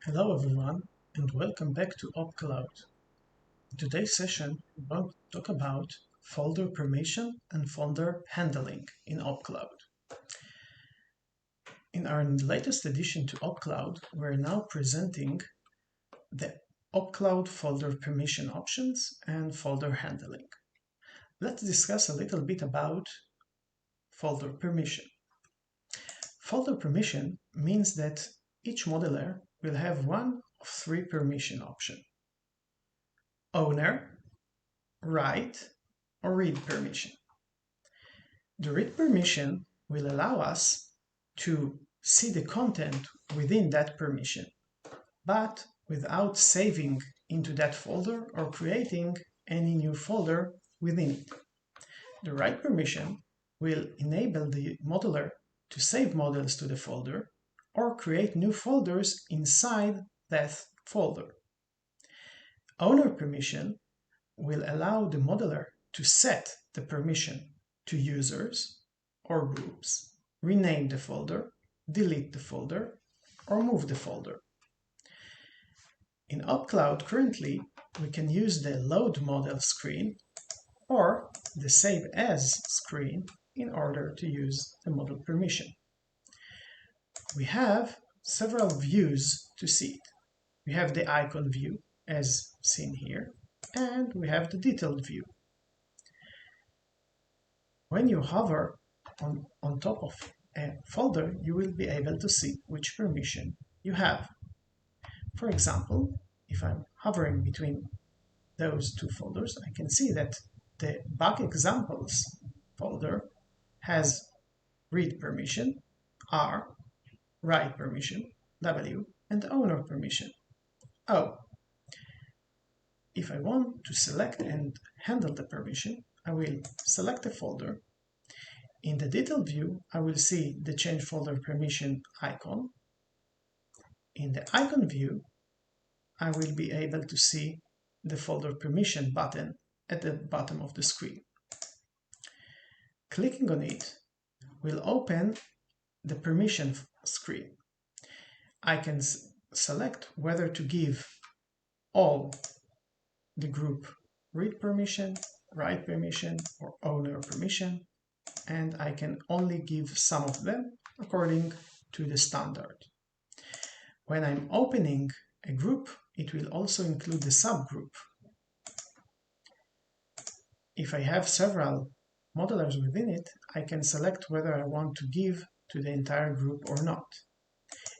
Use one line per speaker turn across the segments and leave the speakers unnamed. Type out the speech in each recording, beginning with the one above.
Hello everyone and welcome back to OPCloud. In today's session, we're going to talk about folder permission and folder handling in OPCloud. In our latest addition to OPCloud, we're now presenting the OPCloud folder permission options and folder handling. Let's discuss a little bit about folder permission. Folder permission means that each modeler will have one of three permission options: owner, write, or read permission. The read permission will allow us to see the content within that permission, but without saving into that folder or creating any new folder within it. The write permission will enable the modeler to save models to the folder or create new folders inside that folder. Owner permission will allow the modeler to set the permission to users or groups, rename the folder, delete the folder, or move the folder. In OPCloud currently, we can use the Load Model screen or the Save As screen in order to use the model permission. We have several views to see it. We have the icon view as seen here, and we have the detailed view. When you hover on top of a folder, you will be able to see which permission you have. For example, if I'm hovering between those two folders, I can see that the bug examples folder has read permission, R, write permission, W, and owner permission, O. If I want to select and handle the permission, I will select a folder. In the detail view, I will see the change folder permission icon. In the icon view, I will be able to see the folder permission button at the bottom of the screen. Clicking on it will open the permission screen. I can select whether to give all the group read permission, write permission, or owner permission, and I can only give some of them according to the standard. When I'm opening a group, it will also include the subgroup. If I have several modelers within it, I can select whether I want to give to the entire group or not.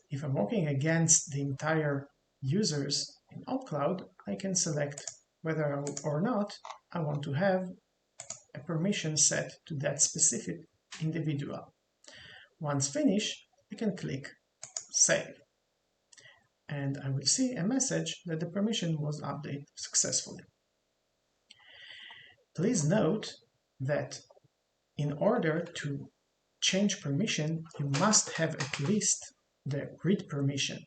If I'm working against the entire users in OPCloud, I can select whether or not I want to have a permission set to that specific individual. Once finished, I can click Save, and I will see a message that the permission was updated successfully. Please note that in order to change permission, you must have at least the read permission,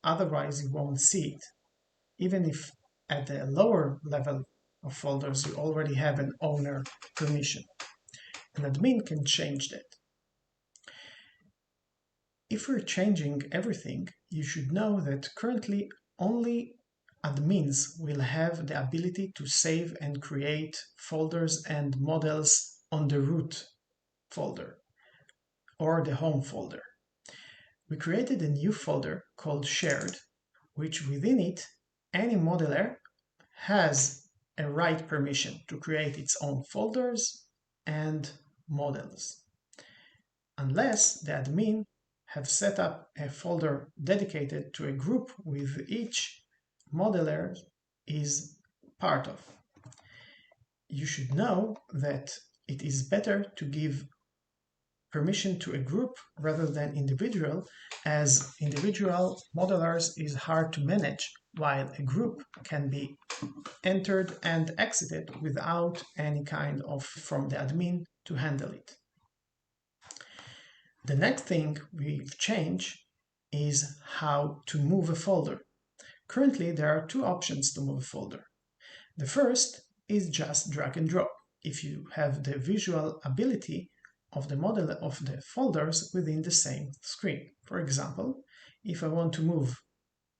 otherwise you won't see it, even if at the lower level of folders you already have an owner permission. An admin can change that. If we're changing everything, you should know that currently only admins will have the ability to save and create folders and models on the root folder or the home folder. We created a new folder called Shared, which within it, any modeler has a write permission to create its own folders and models, unless the admin have set up a folder dedicated to a group with each modeler is part of. You should know that it is better to give permission to a group rather than individual, as individual modelers is hard to manage, while a group can be entered and exited without any kind of from the admin to handle it. The next thing we've changed is how to move a folder. Currently, there are two options to move a folder. The first is just drag and drop, if you have the visual ability of the model of the folders within the same screen. For example, if I want to move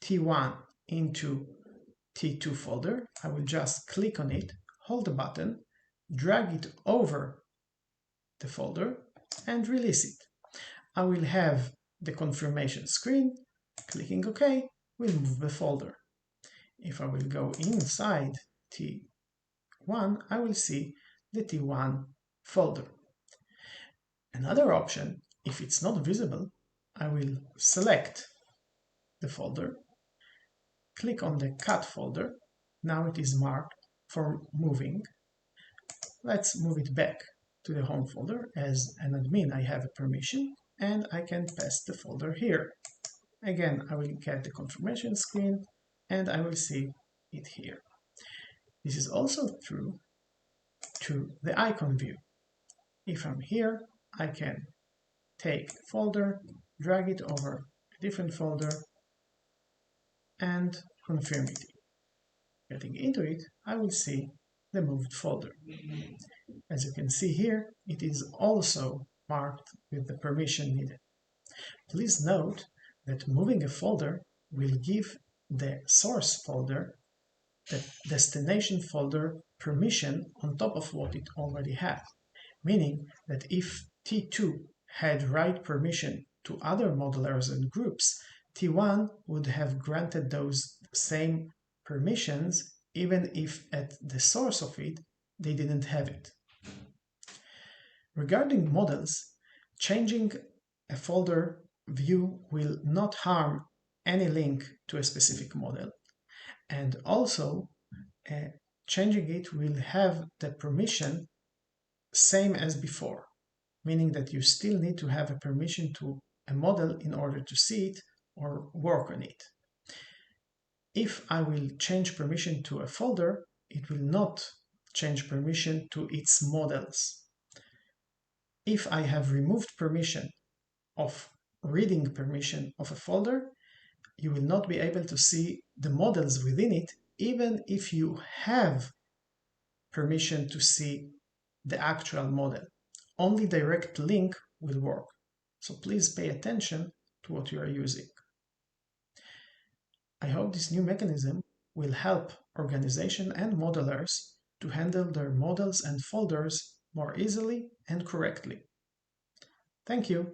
T1 into T2 folder, I will just click on it, hold the button, drag it over the folder and release it. I will have the confirmation screen. Clicking OK will move the folder. If I will go inside T1, I will see the T1 folder. Another option, if it's not visible, I will select the folder, click on the cut folder. Now it is marked for moving. Let's move it back to the home folder. As an admin, I have a permission and I can paste the folder here. Again, I will get the confirmation screen and I will see it here. This is also true to the icon view. If I'm here, I can take a folder, drag it over a different folder and confirm it. Getting into it, I will see the moved folder. As you can see here, it is also marked with the permission needed. Please note that moving a folder will give the source folder, the destination folder, permission on top of what it already had, meaning that if T2 had write permission to other modelers and groups, T1 would have granted those same permissions even if at the source of it they didn't have it. Regarding models, changing a folder view will not harm any link to a specific model, and also changing it will have the permission same as before, meaning that you still need to have a permission to a model in order to see it or work on it. If I will change permission to a folder, it will not change permission to its models. If I have removed permission of reading permission of a folder, you will not be able to see the models within it, even if you have permission to see the actual model. Only direct link will work. So please pay attention to what you are using. I hope this new mechanism will help organization and modelers to handle their models and folders more easily and correctly. Thank you.